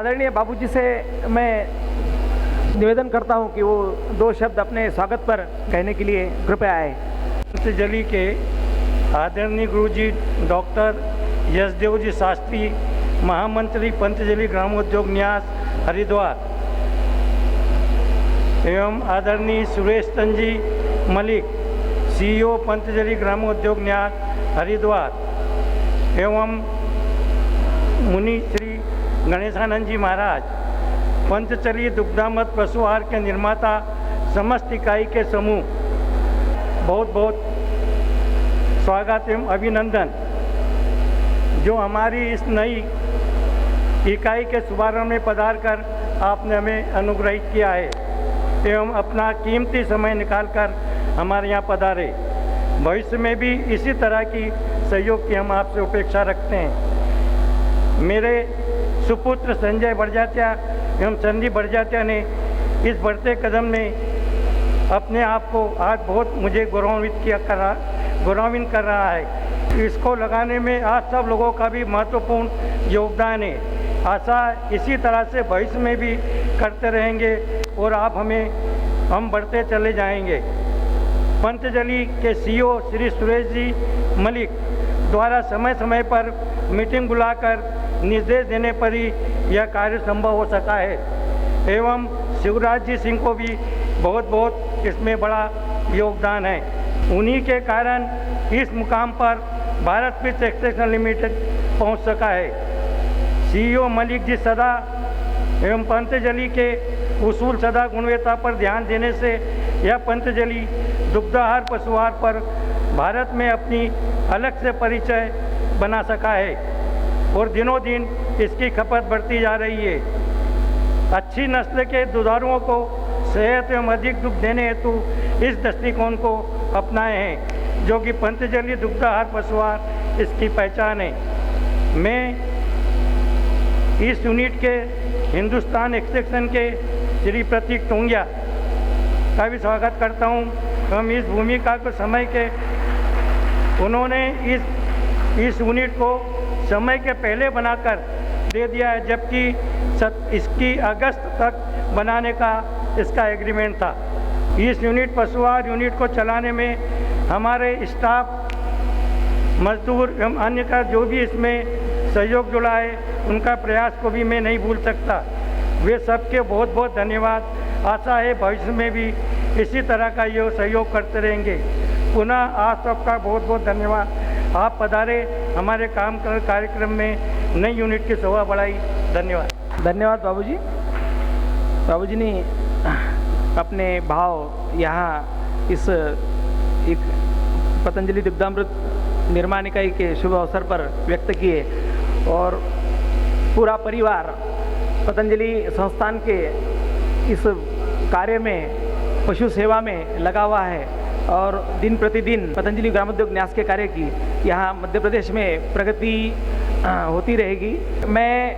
आदरणीय बाबूजी से मैं निवेदन करता हूं कि वो दो शब्द अपने स्वागत पर कहने के लिए कृपया आए। पंतजलि के आदरणीय गुरुजी डॉक्टर यशदेव जी शास्त्री, महामंत्री पंतजलि ग्रामोद्योग न्यास हरिद्वार, एवं आदरणीय सुरेश चंद मलिक, सीईओ पंतजलि ग्रामोद्योग न्यास हरिद्वार, एवं मुनि श्री गणेशानंद जी महाराज, पंतजलि दुग्धामृत पशु आहार के निर्माता समस्त इकाई के समूह, बहुत बहुत स्वागत एवं अभिनंदन। जो हमारी इस नई इकाई के शुभारंभ में पधार कर आपने हमें अनुग्रहित किया है एवं अपना कीमती समय निकालकर हमारे यहाँ पधारे। भविष्य में भी इसी तरह की सहयोग की हम आपसे अपेक्षा रखते हैं। मेरे सुपुत्र संजय बड़जात्या एवं संदीप बड़जात्या ने इस बढ़ते कदम में अपने आप को आज बहुत मुझे गौरवान्वित कर रहा है। इसको लगाने में आप सब लोगों का भी महत्वपूर्ण योगदान है। आशा इसी तरह से भविष्य में भी करते रहेंगे और हम बढ़ते चले जाएंगे। पंतजलि के सीईओ श्री सुरेश जी मलिक द्वारा समय समय पर मीटिंग बुलाकर निर्देश देने पर ही यह कार्य संभव हो सका है एवं शिवराज जी सिंह को भी बहुत बहुत इसमें बड़ा योगदान है। उन्हीं के कारण इस मुकाम पर भारत पिट्स एक्सट्रैक्शन लिमिटेड पहुंच सका है। सीईओ मलिक जी सदा एवं पंतजलि के उसूल सदा गुणवत्ता पर ध्यान देने से यह पंतजलि दुग्धाहार पशुआहार पर भारत में अपनी अलग से परिचय बना सका है और दिनों दिन इसकी खपत बढ़ती जा रही है। अच्छी नस्ल के दुधारुओं को सेहत एवं अधिक दुग्ध देने हेतु इस दृष्टिकोण को अपनाए हैं, जो कि पंतजलि दुग्धाहार पशुआहार इसकी पहचान है। मैं इस यूनिट के हिंदुस्तान एक्सटेंशन के श्री प्रतीक टोंगिया का भी स्वागत करता हूं। हम इस भूमिका को समय के उन्होंने इस यूनिट को समय के पहले बनाकर दे दिया है, जबकि इसकी अगस्त तक बनाने का इसका एग्रीमेंट था। इस यूनिट पशुआहार यूनिट को चलाने में हमारे स्टाफ, मजदूर एवं अन्य का जो भी इसमें सहयोग जुड़ा है, उनका प्रयास को भी मैं नहीं भूल सकता। वे सबके बहुत बहुत धन्यवाद। आशा है भविष्य में भी इसी तरह का ये सहयोग करते रहेंगे। पुनः आप सबका बहुत बहुत धन्यवाद। आप पधारे, हमारे कार्यक्रम में नई यूनिट की शोभा बढ़ाई। धन्यवाद। धन्यवाद बाबूजी। बाबूजी ने अपने भाव यहाँ इस एक पतंजलि दुग्धामृत निर्माण इकाई के शुभ अवसर पर व्यक्त किए और पूरा परिवार पतंजलि संस्थान के इस कार्य में, पशु सेवा में लगा हुआ है और दिन प्रतिदिन पतंजलि ग्रामोद्योग न्यास के कार्य की यहाँ मध्य प्रदेश में प्रगति होती रहेगी। मैं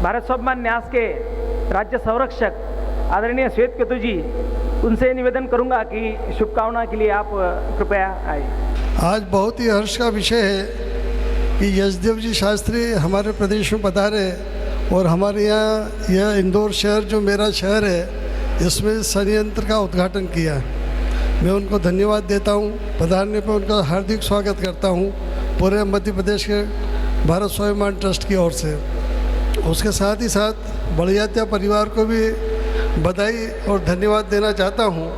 भारत स्वाभिमान न्यास के राज्य संरक्षक आदरणीय श्वेत केतु जी, उनसे निवेदन करूंगा कि शुभकामना के लिए आप कृपया आए। आज बहुत ही हर्ष का विषय है कि यशदेव जी शास्त्री हमारे प्रदेश में पधारे और हमारे यहाँ यह इंदौर शहर जो मेरा शहर है, इसमें संयंत्र का उद्घाटन किया। मैं उनको धन्यवाद देता हूँ। पधारने पर उनका हार्दिक स्वागत करता हूँ पूरे मध्य प्रदेश के भारत स्वाभिमान ट्रस्ट की ओर से। उसके साथ ही साथ बड़जात्या परिवार को भी बधाई और धन्यवाद देना चाहता हूँ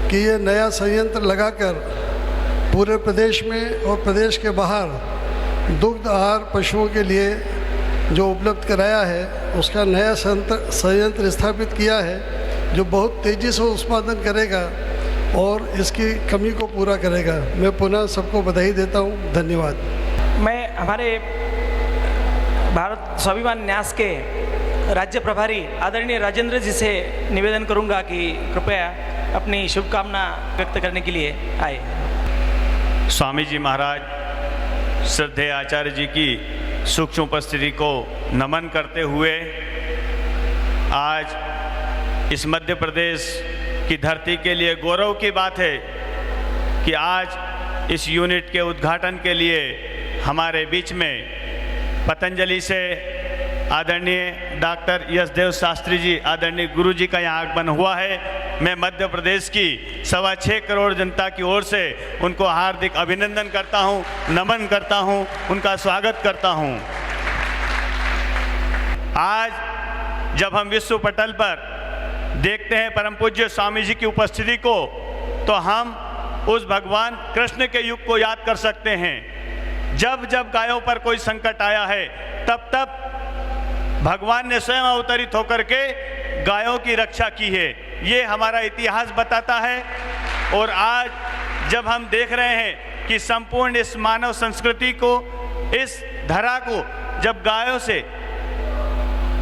कि ये नया संयंत्र लगाकर पूरे प्रदेश में और प्रदेश के बाहर दुग्ध आहार पशुओं के लिए जो उपलब्ध कराया है, उसका नया संयंत्र स्थापित किया है, जो बहुत तेज़ी से उत्पादन करेगा और इसकी कमी को पूरा करेगा। मैं पुनः सबको बधाई देता हूँ। धन्यवाद। मैं हमारे भारत स्वाभिमान न्यास के राज्य प्रभारी आदरणीय राजेंद्र जी से निवेदन करूंगा कि कृपया अपनी शुभकामना व्यक्त करने के लिए आए। स्वामी जी महाराज, श्रद्धेय आचार्य जी की सूक्ष्म उपस्थिति को नमन करते हुए आज इस मध्य प्रदेश की धरती के लिए गौरव की बात है कि आज इस यूनिट के उद्घाटन के लिए हमारे बीच में पतंजलि से आदरणीय डॉक्टर यशदेव शास्त्री जी, आदरणीय गुरु जी का यहाँ आगमन हुआ है। मैं मध्य प्रदेश की 6.25 करोड़ जनता की ओर से उनको हार्दिक अभिनंदन करता हूँ, नमन करता हूँ, उनका स्वागत करता हूँ। आज जब हम विश्व पटल पर देखते हैं परम पूज्य स्वामी जी की उपस्थिति को, तो हम उस भगवान कृष्ण के युग को याद कर सकते हैं। जब जब गायों पर कोई संकट आया है, तब तब भगवान ने स्वयं अवतरित होकर के गायों की रक्षा की है। ये हमारा इतिहास बताता है। और आज जब हम देख रहे हैं कि संपूर्ण इस मानव संस्कृति को, इस धरा को, जब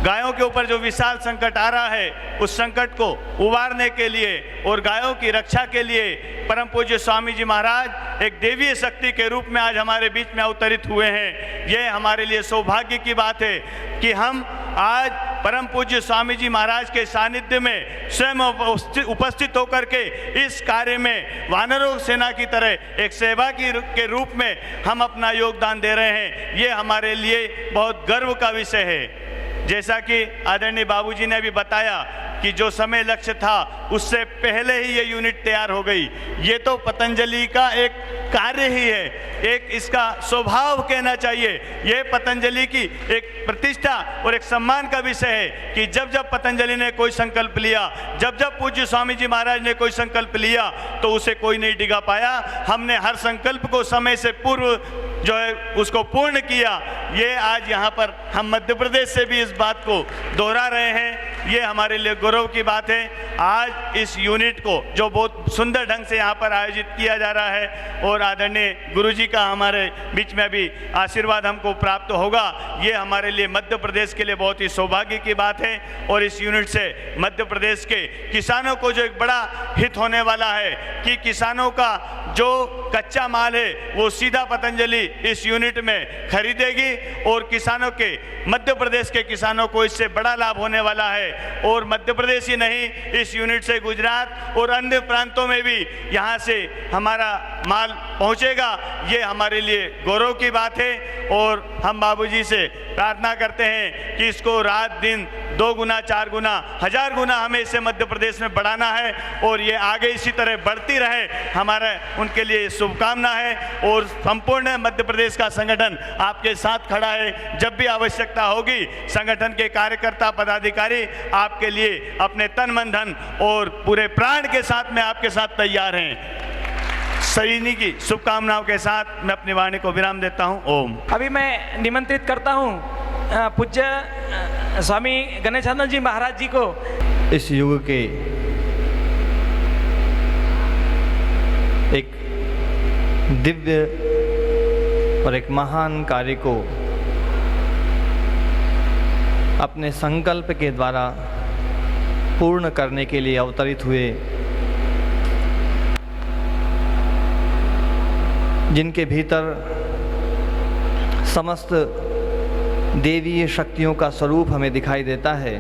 गायों के ऊपर जो विशाल संकट आ रहा है, उस संकट को उबारने के लिए और गायों की रक्षा के लिए परम पूज्य स्वामी जी महाराज एक देवीय शक्ति के रूप में आज हमारे बीच में अवतरित हुए हैं। यह हमारे लिए सौभाग्य की बात है कि हम आज परम पूज्य स्वामी जी महाराज के सानिध्य में स्वयं उपस्थित होकर के इस कार्य में वानरों सेना की तरह एक सेवा के रूप में हम अपना योगदान दे रहे हैं। ये हमारे लिए बहुत गर्व का विषय है। जैसा कि आदरणीय बाबूजी ने भी बताया कि जो समय लक्ष्य था उससे पहले ही ये यूनिट तैयार हो गई। ये तो पतंजलि का एक कार्य ही है, एक इसका स्वभाव कहना चाहिए। ये पतंजलि की एक प्रतिष्ठा और एक सम्मान का विषय है कि जब जब पतंजलि ने कोई संकल्प लिया, जब जब पूज्य स्वामी जी महाराज ने कोई संकल्प लिया, तो उसे कोई नहीं डिगा पाया। हमने हर संकल्प को समय से पूर्व जो है उसको पूर्ण किया। ये आज यहाँ पर हम मध्य प्रदेश से भी इस बात को दोहरा रहे हैं। ये हमारे लिए गौरव की बात है। आज इस यूनिट को जो बहुत सुंदर ढंग से यहाँ पर आयोजित किया जा रहा है और आदरणीय गुरु जी का हमारे बीच में भी आशीर्वाद हमको प्राप्त होगा, ये हमारे लिए मध्य प्रदेश के लिए बहुत ही सौभाग्य की बात है। और इस यूनिट से मध्य प्रदेश के किसानों को जो एक बड़ा हित होने वाला है कि किसानों का जो कच्चा माल है वो सीधा पतंजलि इस यूनिट में खरीदेगी और किसानों के, मध्य प्रदेश के किसानों को इससे बड़ा लाभ होने वाला है। और मध्य प्रदेश ही नहीं, इस यूनिट से गुजरात और अन्य प्रांतों में भी यहाँ से हमारा माल पहुँचेगा। ये हमारे लिए गौरव की बात है। और हम बाबूजी से प्रार्थना करते हैं कि इसको रात दिन 2 गुना, 4 गुना, 1000 गुना हमें इसे मध्य प्रदेश में बढ़ाना है और ये आगे इसी तरह बढ़ती रहे। हमारा उनके लिए शुभकामना है। और संपूर्ण मध्य प्रदेश का संगठन आपके साथ खड़ा है। जब भी आवश्यकता होगी, संगठन के कार्यकर्ता पदाधिकारी आपके लिए अपने तन मन धन और पूरे प्राण के साथ में आपके साथ तैयार हैं। सही की शुभकामनाओं के साथ मैं अपनी वाणी को विराम देता हूँ। ओम। अभी मैं निमंत्रित करता हूँ पूज्य स्वामी गणेशानंद जी महाराज जी को। इस युग के एक दिव्य और एक महान कार्य को अपने संकल्प के द्वारा पूर्ण करने के लिए अवतरित हुए, जिनके भीतर समस्त देवीय शक्तियों का स्वरूप हमें दिखाई देता है,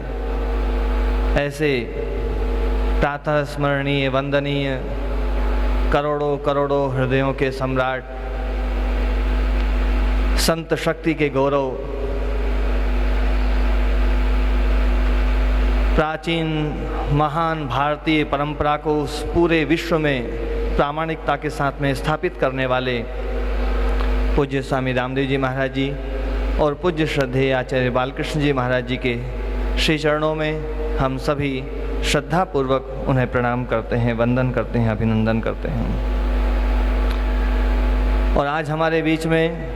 ऐसे प्रातः स्मरणीय वंदनीय करोड़ों करोड़ों हृदयों के सम्राट संत शक्ति के गौरव, प्राचीन महान भारतीय परंपरा को उस पूरे विश्व में प्रामाणिकता के साथ में स्थापित करने वाले पूज्य स्वामी रामदेव जी महाराज जी और पूज्य श्रद्धेय आचार्य बालकृष्ण जी महाराज जी के श्री चरणों में हम सभी श्रद्धापूर्वक उन्हें प्रणाम करते हैं, वंदन करते हैं, अभिनंदन करते हैं। और आज हमारे बीच में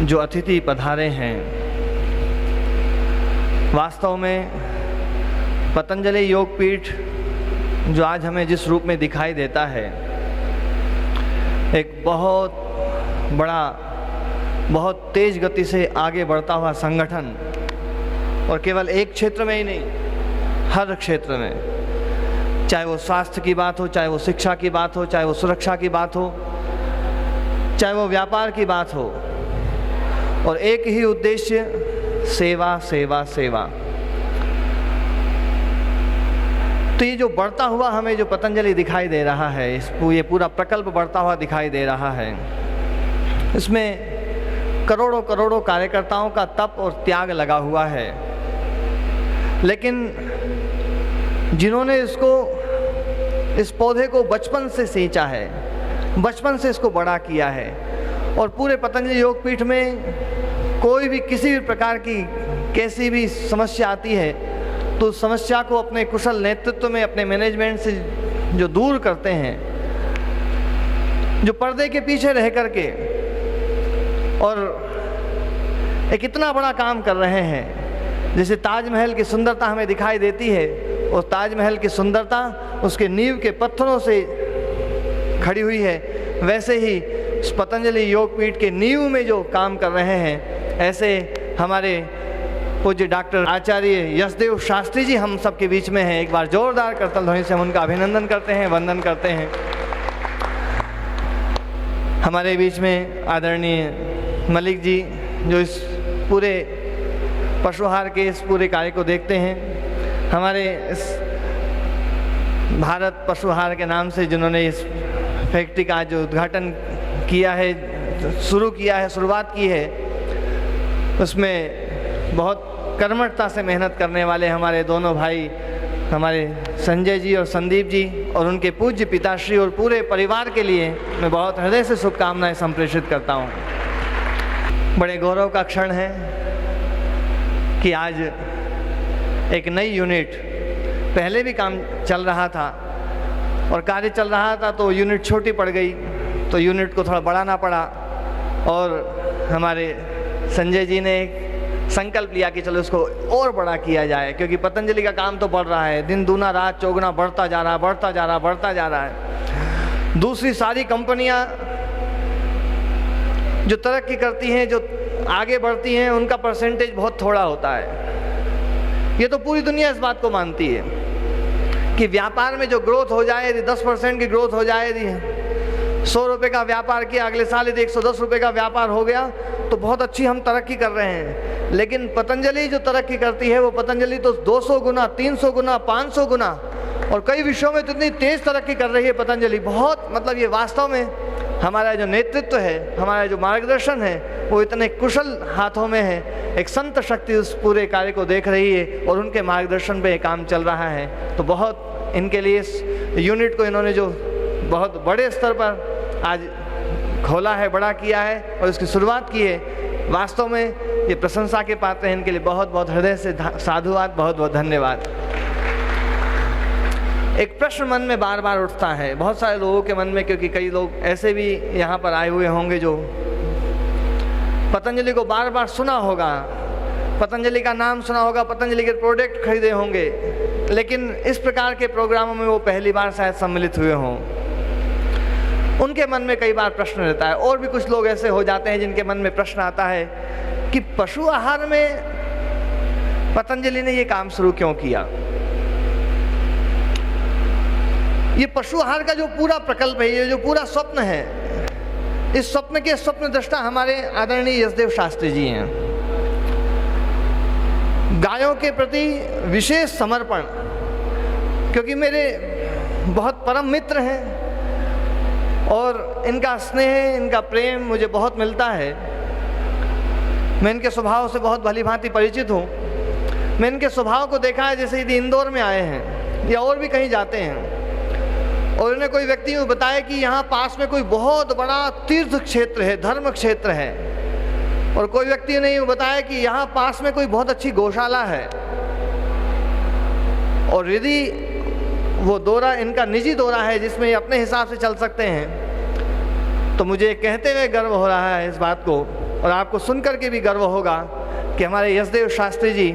जो अतिथि पधारे हैं, वास्तव में पतंजलि योगपीठ जो आज हमें जिस रूप में दिखाई देता है, एक बहुत बड़ा, बहुत तेज गति से आगे बढ़ता हुआ संगठन, और केवल एक क्षेत्र में ही नहीं, हर क्षेत्र में, चाहे वो स्वास्थ्य की बात हो, चाहे वो शिक्षा की बात हो, चाहे वो सुरक्षा की बात हो, चाहे वो व्यापार की बात हो, और एक ही उद्देश्य, सेवा सेवा सेवा। तो ये जो बढ़ता हुआ हमें जो पतंजलि दिखाई दे रहा है, ये पूरा प्रकल्प बढ़ता हुआ दिखाई दे रहा है, इसमें करोड़ों करोड़ों कार्यकर्ताओं का तप और त्याग लगा हुआ है। लेकिन जिन्होंने इस पौधे को बचपन से सींचा है, बचपन से इसको बड़ा किया है, और पूरे पतंजलि योगपीठ में कोई भी किसी भी प्रकार की कैसी भी समस्या आती है तो उस समस्या को अपने कुशल नेतृत्व में, अपने मैनेजमेंट से जो दूर करते हैं, जो पर्दे के पीछे रह करके और एक इतना बड़ा काम कर रहे हैं। जैसे ताजमहल की सुंदरता हमें दिखाई देती है, और ताजमहल की सुंदरता उसके नींव के पत्थरों से खड़ी हुई है, वैसे ही इस पतंजलि योगपीठ के नींव में जो काम कर रहे हैं, ऐसे हमारे पूज्य डॉक्टर आचार्य यशदेव शास्त्री जी हम सबके बीच में हैं। एक बार जोरदार करतल ध्वनि से हम उनका अभिनंदन करते हैं, वंदन करते हैं। हमारे बीच में आदरणीय मलिक जी जो इस पूरे पशुहार के इस पूरे कार्य को देखते हैं, हमारे इस भारत पशुहार के नाम से जिन्होंने इस फैक्ट्री का जो उद्घाटन किया है, शुरू किया है, शुरुआत की है, उसमें बहुत कर्मठता से मेहनत करने वाले हमारे दोनों भाई, हमारे संजय जी और संदीप जी, और उनके पूज्य पिताश्री और पूरे परिवार के लिए मैं बहुत हृदय से शुभकामनाएं संप्रेषित करता हूं। बड़े गौरव का क्षण है कि आज एक नई यूनिट, पहले भी काम चल रहा था और कार्य चल रहा था तो यूनिट छोटी पड़ गई, तो यूनिट को थोड़ा बढ़ाना पड़ा, और हमारे संजय जी ने एक संकल्प लिया कि चलो इसको और बड़ा किया जाए, क्योंकि पतंजलि का काम तो बढ़ रहा है, दिन दूना रात चौगुना बढ़ता जा रहा है, बढ़ता जा रहा है, बढ़ता जा रहा है। दूसरी सारी कंपनियां जो तरक्की करती हैं, जो आगे बढ़ती हैं, उनका परसेंटेज बहुत थोड़ा होता है। ये तो पूरी दुनिया इस बात को मानती है कि व्यापार में जो ग्रोथ हो जाए, यदि 10% की ग्रोथ हो जाए, यदि 100 रुपये का व्यापार किया, अगले साल यदि 110 रुपये का व्यापार हो गया तो बहुत अच्छी हम तरक्की कर रहे हैं। लेकिन पतंजलि जो तरक्की करती है, वो पतंजलि तो 200 गुना, 300 गुना, 500 गुना, और कई विषयों में तो इतनी तेज तरक्की कर रही है पतंजलि। बहुत मतलब ये वास्तव में हमारा जो नेतृत्व है, हमारा जो मार्गदर्शन है, वो इतने कुशल हाथों में है। एक संत शक्ति उस पूरे कार्य को देख रही है और उनके मार्गदर्शन पे काम चल रहा है। तो बहुत इनके लिए इस यूनिट को इन्होंने जो बहुत बड़े स्तर पर आज खोला है, बड़ा किया है और इसकी शुरुआत की है, वास्तव में ये प्रशंसा के पात्र हैं। इनके लिए बहुत बहुत हृदय से साधुवाद, बहुत बहुत धन्यवाद। एक प्रश्न मन में बार बार उठता है बहुत सारे लोगों के मन में, क्योंकि कई लोग ऐसे भी यहाँ पर आए हुए होंगे जो पतंजलि को बार बार सुना होगा, पतंजलि का नाम सुना होगा, पतंजलि के प्रोडक्ट खरीदे होंगे, लेकिन इस प्रकार के प्रोग्रामों में वो पहली बार शायद सम्मिलित हुए हों। उनके मन में कई बार प्रश्न रहता है। और भी कुछ लोग ऐसे हो जाते हैं जिनके मन में प्रश्न आता है कि पशु आहार में पतंजलि ने ये काम शुरू क्यों किया। ये पशु आहार का जो पूरा प्रकल्प है, ये जो पूरा स्वप्न है, इस स्वप्न के स्वप्न दृष्टा हमारे आदरणीय यशदेव शास्त्री जी हैं। गायों के प्रति विशेष समर्पण, क्योंकि मेरे बहुत परम मित्र हैं और इनका स्नेह, इनका प्रेम मुझे बहुत मिलता है। मैं इनके स्वभाव से बहुत भली भांति परिचित हूँ। मैं इनके स्वभाव को देखा है, जैसे यदि इंदौर में आए हैं या और भी कहीं जाते हैं और उन्हें कोई व्यक्ति यूँ बताए कि यहाँ पास में कोई बहुत बड़ा तीर्थ क्षेत्र है, धर्म क्षेत्र है, और कोई व्यक्ति ने यूँ बताया कि यहाँ पास में कोई बहुत अच्छी गौशाला है, और यदि वो दौरा इनका निजी दौरा है जिसमें ये अपने हिसाब से चल सकते हैं, तो मुझे कहते हुए गर्व हो रहा है इस बात को, और आपको सुनकर के भी गर्व होगा कि हमारे यशदेव शास्त्री जी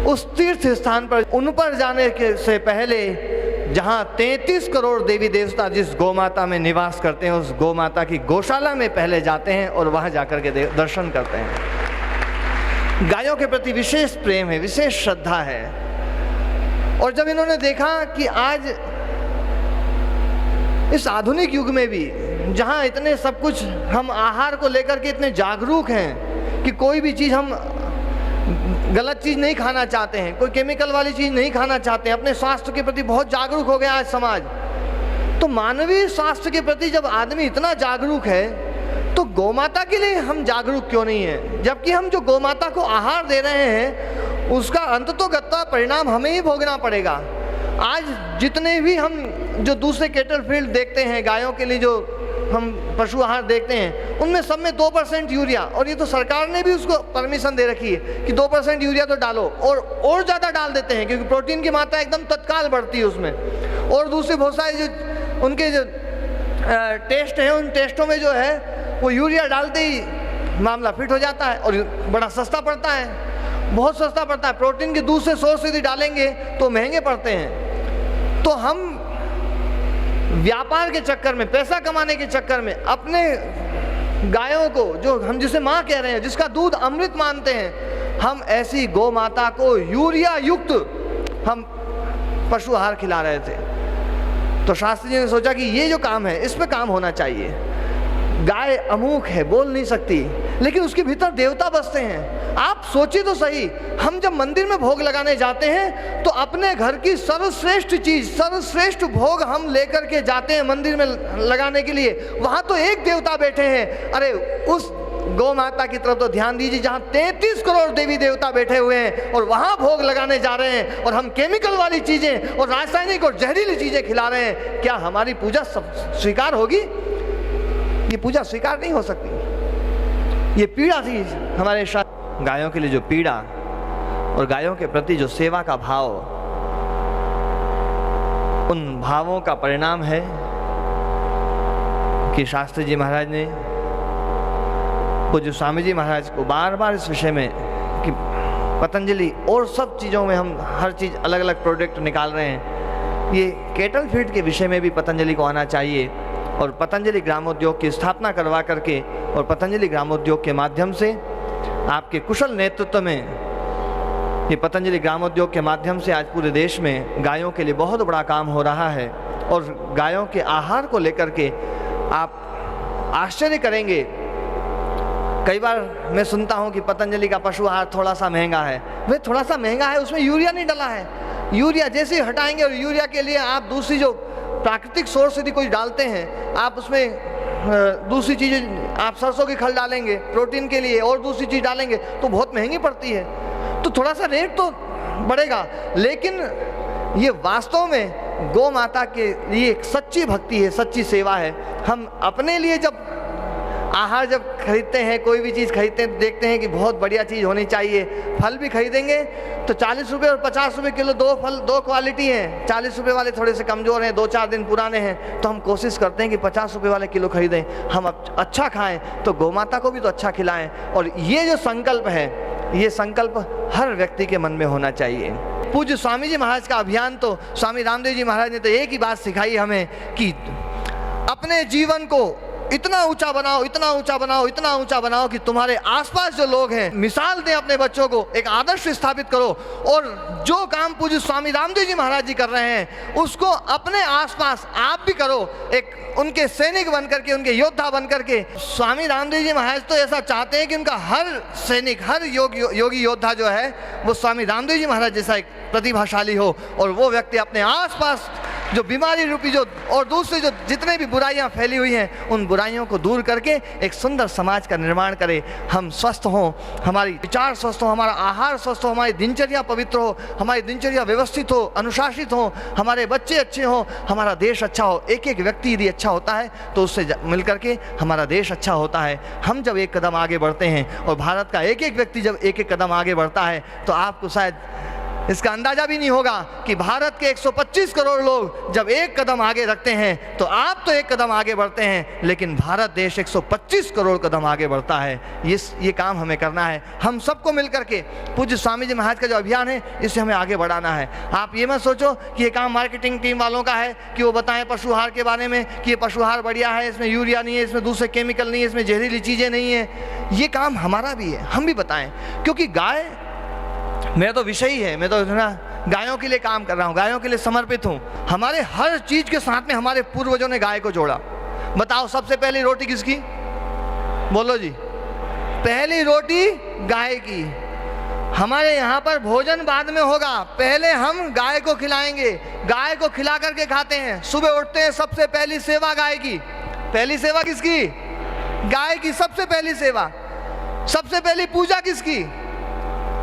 उस तीर्थ स्थान पर, उन पर जाने के से पहले जहाँ 33 करोड़ देवी देवता जिस गौ माता में निवास करते हैं, उस गौ माता की गौशाला में पहले जाते हैं और वहाँ जाकर के दर्शन करते हैं। गायों के प्रति विशेष प्रेम है, विशेष श्रद्धा है। और जब इन्होंने देखा कि आज इस आधुनिक युग में भी जहाँ इतने सब कुछ हम आहार को लेकर के इतने जागरूक हैं कि कोई भी चीज़ हम गलत चीज़ नहीं खाना चाहते हैं, कोई केमिकल वाली चीज़ नहीं खाना चाहते हैं, अपने स्वास्थ्य के प्रति बहुत जागरूक हो गया आज समाज। तो मानवीय स्वास्थ्य के प्रति जब आदमी इतना जागरूक है तो गौमाता के लिए हम जागरूक क्यों नहीं हैं? जबकि हम जो गौमाता को आहार दे रहे हैं उसका अंततोगत्वा परिणाम हमें ही भोगना पड़ेगा। आज जितने भी हम जो दूसरे कैटल फील्ड देखते हैं, गायों के लिए जो हम पशु आहार देखते हैं, उनमें सब में 2% यूरिया, और ये तो सरकार ने भी उसको परमिशन दे रखी है कि 2% यूरिया तो डालो, और ज़्यादा डाल देते हैं क्योंकि प्रोटीन की मात्रा एकदम तत्काल बढ़ती है उसमें। और दूसरे बहुत सारे जो उनके जो टेस्ट हैं, उन टेस्टों में जो है वो यूरिया डालते ही मामला फिट हो जाता है और बड़ा सस्ता पड़ता है, बहुत सस्ता पड़ता है। प्रोटीन के दूसरे सोर्स यदि डालेंगे तो महंगे पड़ते हैं। तो हम व्यापार के चक्कर में, पैसा कमाने के चक्कर में अपने गायों को, जो हम जिसे माँ कह रहे हैं, जिसका दूध अमृत मानते हैं, हम ऐसी गौ माता को यूरिया युक्त हम पशु आहार खिला रहे थे। तो शास्त्री जी ने सोचा कि ये जो काम है इस पे काम होना चाहिए। गाय अमूक है, बोल नहीं सकती, लेकिन उसके भीतर देवता बसते हैं। आप सोचिए तो सही, हम जब मंदिर में भोग लगाने जाते हैं तो अपने घर की सर्वश्रेष्ठ चीज, सर्वश्रेष्ठ भोग हम लेकर के जाते हैं मंदिर में लगाने के लिए। वहां तो एक देवता बैठे हैं, अरे उस गौ माता की तरफ तो ध्यान दीजिए जहां 33 करोड़ देवी देवता बैठे हुए हैं और वहां भोग लगाने जा रहे हैं और हम केमिकल वाली चीजें और रासायनिक और जहरीली चीजें खिला रहे हैं। क्या हमारी पूजा स्वीकार होगी? ये पूजा स्वीकार नहीं हो सकती। ये पीड़ा थी हमारे साथ। गायों के लिए जो पीड़ा और गायों के प्रति जो सेवा का भाव, उन भावों का परिणाम है कि शास्त्री जी महाराज ने पूज्य स्वामी जी महाराज को बार बार इस विषय में कि पतंजलि और सब चीज़ों में हम हर चीज़ अलग अलग प्रोडक्ट निकाल रहे हैं, ये केटल फीड के विषय में भी पतंजलि को आना चाहिए और पतंजलि ग्रामोद्योग की स्थापना करवा करके और पतंजलि ग्रामोद्योग के माध्यम से आपके कुशल नेतृत्व में, ये पतंजलि ग्रामोद्योग के माध्यम से आज पूरे देश में गायों के लिए बहुत बड़ा काम हो रहा है। और गायों के आहार को लेकर के आप आश्चर्य करेंगे। कई बार मैं सुनता हूं कि पतंजलि का पशु आहार थोड़ा सा महंगा है। वह थोड़ा सा महंगा है, उसमें यूरिया नहीं डला है। यूरिया जैसे ही हटाएंगे और यूरिया के लिए आप दूसरी जो प्राकृतिक सोर्स यदि कुछ डालते हैं, आप उसमें दूसरी चीज़ें, आप सरसों की खल डालेंगे प्रोटीन के लिए और दूसरी चीज़ डालेंगे तो बहुत महंगी पड़ती है। तो थोड़ा सा रेट तो बढ़ेगा, लेकिन ये वास्तव में गौ माता के लिए एक सच्ची भक्ति है, सच्ची सेवा है। हम अपने लिए जब आहार जब खरीदते हैं, कोई भी चीज़ खरीदते हैं, देखते हैं कि बहुत बढ़िया चीज़ होनी चाहिए। फल भी खरीदेंगे तो 40 रुपये और 50 रुपये किलो दो फल, दो क्वालिटी हैं। 40 रुपये वाले थोड़े से कमज़ोर हैं, 2-4 दिन पुराने हैं, तो हम कोशिश करते हैं कि 50 रुपये वाले किलो खरीदें, हम अच्छा खाएं तो गौ माता को भी तो अच्छा खिलाएं। और ये जो संकल्प है, ये संकल्प हर व्यक्ति के मन में होना चाहिए। पूज्य स्वामी जी महाराज का अभियान तो, स्वामी रामदेव जी महाराज ने तो एक ही बात सिखाई हमें कि अपने जीवन को इतना ऊंचा बनाओ, इतना ऊंचा बनाओ, इतना ऊंचा बनाओ कि तुम्हारे आसपास जो लोग हैं मिसाल दें, अपने बच्चों को एक आदर्श स्थापित करो। और जो काम पूज्य स्वामी रामदेव जी महाराज जी कर रहे हैं उसको अपने आसपास आप भी करो, एक उनके सैनिक बन करके, उनके योद्धा बन करके। स्वामी रामदेव जी महाराज तो ऐसा चाहते हैं कि उनका हर सैनिक, हर योगी योद्धा जो है वो स्वामी रामदेव जी महाराज जैसा एक प्रतिभाशाली हो और वो व्यक्ति अपने आसपास जो बीमारी रूपी जो और दूसरे जो जितने भी बुराइयां फैली हुई हैं, उन बुराइयों को दूर करके एक सुंदर समाज का निर्माण करे। हम स्वस्थ हों, हमारी विचार स्वस्थ हो, हमारा आहार स्वस्थ हो, हमारी दिनचर्या पवित्र हो, हमारी दिनचर्या व्यवस्थित हो, अनुशासित हो, हमारे बच्चे अच्छे हों, हमारा देश अच्छा हो। एक एक व्यक्ति यदि अच्छा होता है तो उससे मिल करके हमारा देश अच्छा होता है। हम जब एक कदम आगे बढ़ते हैं और भारत का एक एक व्यक्ति जब एक एक कदम आगे बढ़ता है तो आपको शायद इसका अंदाजा भी नहीं होगा कि भारत के 125 करोड़ लोग जब एक कदम आगे रखते हैं तो आप तो एक कदम आगे बढ़ते हैं, लेकिन भारत देश 125 करोड़ कदम आगे बढ़ता है। ये काम हमें करना है, हम सबको मिलकर के। पूज्य स्वामी जी महाराज का जो अभियान है इसे हमें आगे बढ़ाना है। आप ये मत सोचो कि ये काम मार्केटिंग टीम वालों का है कि वो बताएं पशु आहार के बारे में कि ये पशु आहार बढ़िया है, इसमें यूरिया नहीं है, इसमें दूसरे केमिकल नहीं है, इसमें जहरीली चीज़ें नहीं है। ये काम हमारा भी है, हम भी बताएं, क्योंकि गाय मेरा तो विषय ही है। मैं तो ना गायों के लिए काम कर रहा हूँ, गायों के लिए समर्पित हूँ। हमारे हर चीज़ के साथ में हमारे पूर्वजों ने गाय को जोड़ा। बताओ सबसे पहली रोटी किसकी? बोलो जी। पहली रोटी गाय की। हमारे यहाँ पर भोजन बाद में होगा, पहले हम गाय को खिलाएंगे। गाय को खिला करके खाते हैं। सुबह उठते हैं, सबसे पहली सेवा गाय की। पहली सेवा किसकी? गाय की सबसे पहली सेवा। सबसे पहली पूजा किसकी?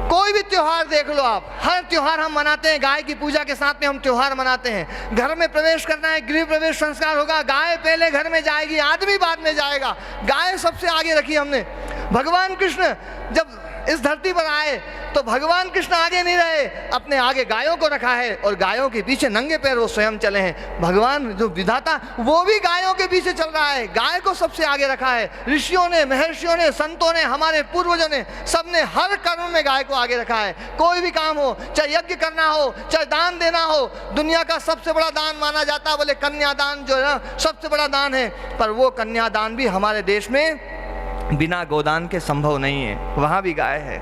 कोई भी त्योहार देख लो आप, हर त्योहार हम मनाते हैं गाय की पूजा के साथ में हम त्योहार मनाते हैं। घर में प्रवेश करना है, गृह प्रवेश संस्कार होगा, गाय पहले घर में जाएगी, आदमी बाद में जाएगा। गाय सबसे आगे रखी हमने। भगवान कृष्ण जब इस धरती पर आए तो भगवान कृष्ण आगे नहीं रहे, अपने आगे गायों को रखा है और गायों के पीछे नंगे पैर वो स्वयं चले हैं। भगवान जो विधाता वो भी गायों के पीछे चल रहा है, गाय को सबसे आगे रखा है। ऋषियों ने, महर्षियों ने, संतों ने, हमारे पूर्वजों ने, सबने हर कर्म में गाय को आगे रखा है। कोई भी काम हो, चाहे यज्ञ करना हो, चाहे दान देना हो, दुनिया का सबसे बड़ा दान माना जाता है, बोले कन्यादान जो है ना सबसे बड़ा दान है, पर वो कन्यादान भी हमारे देश में बिना गोदान के संभव नहीं है। वहाँ भी गाय है।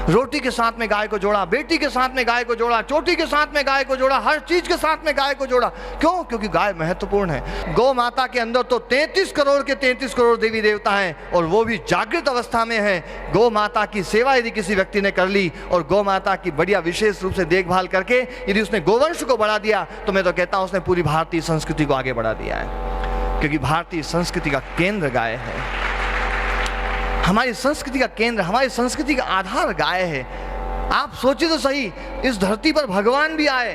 रोटी के साथ में गाय को जोड़ा, बेटी के साथ में गाय को जोड़ा, चोटी के साथ में गाय को जोड़ा, हर चीज के साथ में गाय को जोड़ा। क्यों? क्योंकि गाय महत्वपूर्ण है। गौ माता के अंदर तो 33 करोड़ के 33 करोड़ देवी देवता हैं और वो भी जागृत अवस्था में है। गौ माता की सेवा यदि किसी व्यक्ति ने कर ली और गौ माता की बढ़िया विशेष रूप से देखभाल करके यदि उसने गोवंश को बढ़ा दिया तो मैं तो कहता हूँ उसने पूरी भारतीय संस्कृति को आगे बढ़ा दिया है। क्योंकि भारतीय संस्कृति का केंद्र गाय है। हमारी संस्कृति का केंद्र, हमारी संस्कृति का आधार गाय है। आप सोचिए तो सही, इस धरती पर भगवान भी आए,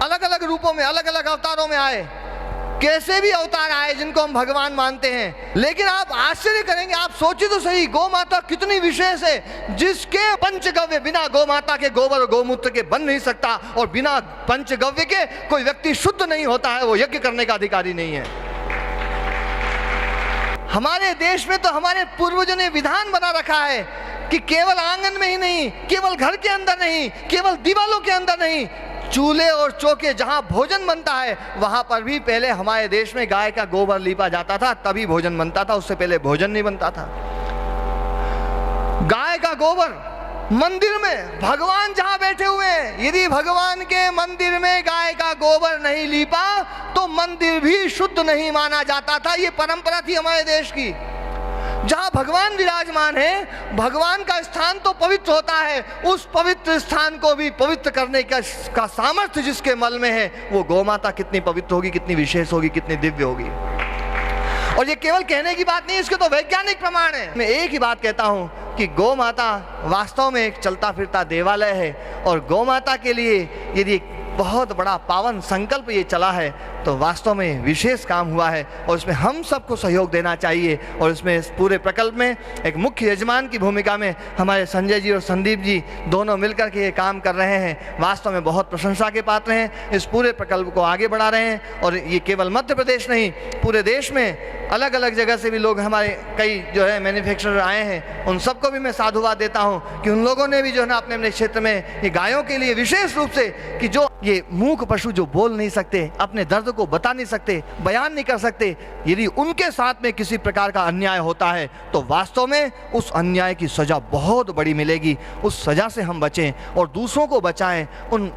अलग अलग रूपों में, अलग अलग अवतारों में आए, कैसे भी अवतार आए जिनको हम भगवान मानते हैं, लेकिन आप आश्चर्य करेंगे, आप सोचिए तो सही, गौ माता कितनी विशेष है, जिसके पंचगव्य बिना गौ माता के गोबर और गौमूत्र के बन नहीं सकता और बिना पंचगव्य के कोई व्यक्ति शुद्ध नहीं होता है, वो यज्ञ करने का अधिकारी नहीं है। हमारे देश में तो हमारे पूर्वजों ने विधान बना रखा है कि केवल आंगन में ही नहीं, केवल घर के अंदर नहीं, केवल दीवालों के अंदर नहीं, चूल्हे और चौके जहां भोजन बनता है वहां पर भी पहले हमारे देश में गाय का गोबर लीपा जाता था, तभी भोजन बनता था, उससे पहले भोजन नहीं बनता था। गाय का गोबर मंदिर में, भगवान जहां बैठे हुए हैं, यदि भगवान के मंदिर में गाय का गोबर नहीं लीपा तो मंदिर भी शुद्ध नहीं माना जाता था। ये परंपरा थी हमारे देश की। जहां भगवान विराजमान है, भगवान का स्थान तो पवित्र होता है, उस पवित्र स्थान को भी पवित्र करने का सामर्थ्य जिसके मल में है, वो गौ माता कितनी पवित्र होगी, कितनी विशेष होगी, कितनी दिव्य होगी। और ये केवल कहने की बात नहीं, इसके तो वैज्ञानिक प्रमाण है। मैं एक ही बात कहता हूं कि गौ माता वास्तव में एक चलता फिरता देवालय है और गौ माता के लिए यदि बहुत बड़ा पावन संकल्प ये चला है तो वास्तव में विशेष काम हुआ है और इसमें हम सबको सहयोग देना चाहिए। और इसमें इस पूरे प्रकल्प में एक मुख्य यजमान की भूमिका में हमारे संजय जी और संदीप जी दोनों मिलकर के ये काम कर रहे हैं। वास्तव में बहुत प्रशंसा के पात्र हैं, इस पूरे प्रकल्प को आगे बढ़ा रहे हैं। और ये केवल मध्य प्रदेश नहीं, पूरे देश में अलग अलग जगह से भी लोग, हमारे कई जो है मैन्युफैक्चरर आए हैं, उन सबको भी मैं साधुवाद देता हूँ कि उन लोगों ने भी जो है ना अपने अपने क्षेत्र में ये गायों के लिए विशेष रूप से, कि जो ये मूक पशु जो बोल नहीं सकते, अपने दर्द को बता नहीं सकते, बयान नहीं कर सकते, यदि उनके साथ में किसी प्रकार का अन्याय होता है तो वास्तव में उस अन्याय की सज़ा बहुत बड़ी मिलेगी। उस सज़ा से हम बचें और दूसरों को बचाएं। उन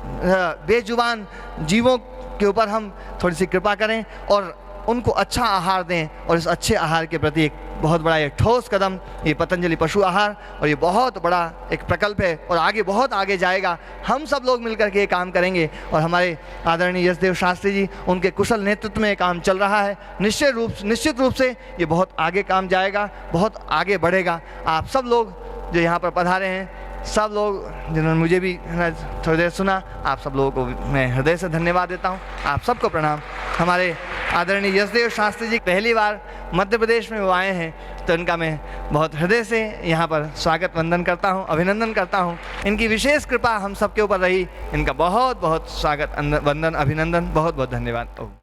बेजुबान जीवों के ऊपर हम थोड़ी सी कृपा करें और उनको अच्छा आहार दें। और इस अच्छे आहार के प्रति एक बहुत बड़ा एक ठोस कदम ये पतंजलि पशु आहार, और ये बहुत बड़ा एक प्रकल्प है और आगे बहुत आगे जाएगा। हम सब लोग मिलकर के ये काम करेंगे और हमारे आदरणीय यशदेव शास्त्री जी, उनके कुशल नेतृत्व में ये काम चल रहा है। निश्चित रूप से ये बहुत आगे काम जाएगा, बहुत आगे बढ़ेगा। आप सब लोग जो यहाँ पर पधारे हैं, सब लोग जिन्होंने मुझे भी थोड़ी देर सुना, आप सब लोगों को मैं हृदय से धन्यवाद देता हूँ। आप सबको प्रणाम। हमारे आदरणीय यशदेव शास्त्री जी पहली बार मध्य प्रदेश में वो आए हैं तो इनका मैं बहुत हृदय से यहाँ पर स्वागत वंदन करता हूँ, अभिनंदन करता हूँ। इनकी विशेष कृपा हम सबके ऊपर रही। इनका बहुत बहुत स्वागत वंदन अभिनंदन, बहुत बहुत धन्यवाद।